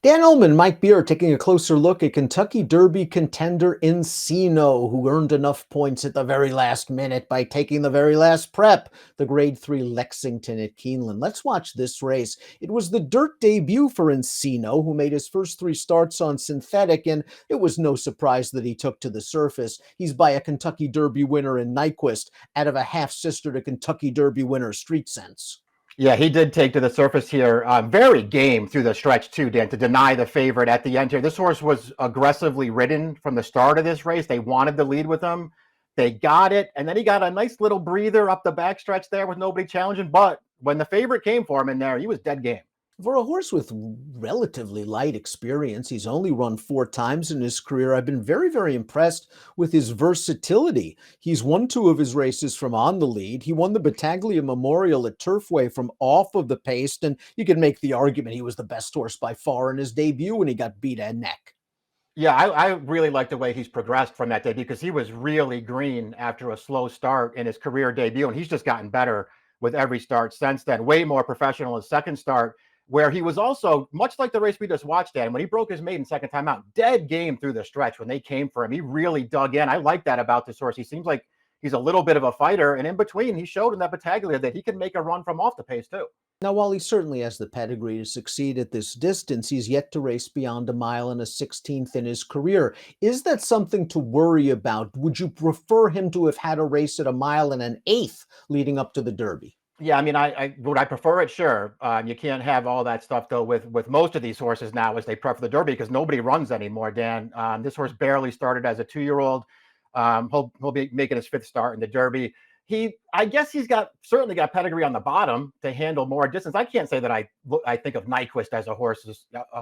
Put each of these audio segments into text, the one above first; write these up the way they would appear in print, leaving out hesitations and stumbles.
Dan Illman, Mike Beer taking a closer look at Kentucky Derby contender Encino, who earned enough points at the very last minute by taking the very last prep, the Grade 3 Lexington at Keeneland. Let's watch this race. It was the dirt debut for Encino, who made his first three starts on synthetic, and it was no surprise that he took to the surface. He's by a Kentucky Derby winner in Nyquist, out of a half-sister to Kentucky Derby winner Street Sense. Yeah, he did take to the surface here. Very game through the stretch too, Dan, to deny the favorite at the end here. This horse was aggressively ridden from the start of this race. They wanted to lead with him. They got it, and then he got a nice little breather up the backstretch there with nobody challenging. But when the favorite came for him in there, he was dead game. For a horse with relatively light experience, he's only run 4 times in his career. I've been very, very impressed with his versatility. He's won 2 of his races from on the lead. He won the Battaglia Memorial at Turfway from off of the pace, and you can make the argument he was the best horse by far in his debut when he got beat at neck. Yeah, I really like the way he's progressed from that debut because he was really green after a slow start in his career debut, and he's just gotten better with every start since then. Way more professional his second start, where he was also, much like the race we just watched, Dan, when he broke his maiden second time out, dead game through the stretch when they came for him. He really dug in. I like that about this horse. He seems like he's a little bit of a fighter, and in between, he showed in that Battaglia that he can make a run from off the pace too. Now, while he certainly has the pedigree to succeed at this distance, he's yet to race beyond a mile and a 16th in his career. Is that something to worry about? Would you prefer him to have had a race at a mile and an eighth leading up to the Derby? Yeah, I mean, I would I prefer it? Sure. You can't have all that stuff though with most of these horses now as they prep for the Derby because nobody runs anymore. Dan, this horse barely started as a 2-year-old. He'll be making his 5th start in the Derby. I guess he's certainly got pedigree on the bottom to handle more distance. I can't say that I think of Nyquist as a horse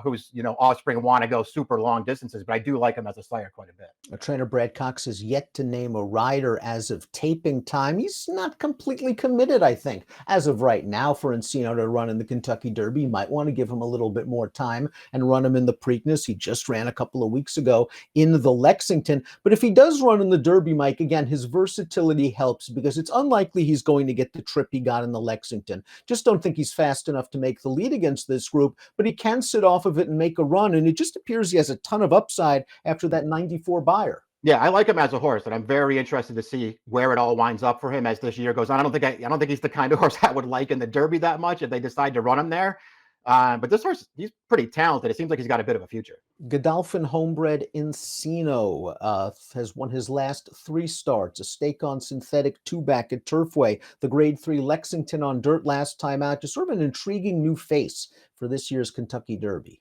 who's offspring want to go super long distances, but I do like him as a slayer quite a bit. Trainer Brad Cox has yet to name a rider as of taping time. He's not completely committed, I think, as of right now for Encino to run in the Kentucky Derby. You might want to give him a little bit more time and run him in the Preakness. He just ran a couple of weeks ago in the Lexington. But if he does run in the Derby, Mike, again, his versatility helps because it's unlikely he's going to get the trip he got in the Lexington. Just don't think he's fast enough to make the lead against this group, but he can sit off of it and make a run. And it just appears he has a ton of upside after that 94 buyer. Yeah, I like him as a horse, and I'm very interested to see where it all winds up for him as this year goes on. I don't think he's the kind of horse I would like in the Derby that much if they decide to run him there. But this horse, he's pretty talented. It seems like he's got a bit of a future. Godolphin homebred Encino has won his last 3 starts, a stake on synthetic, 2 back at Turfway, the Grade 3 Lexington on dirt last time out. Just sort of an intriguing new face for this year's Kentucky Derby.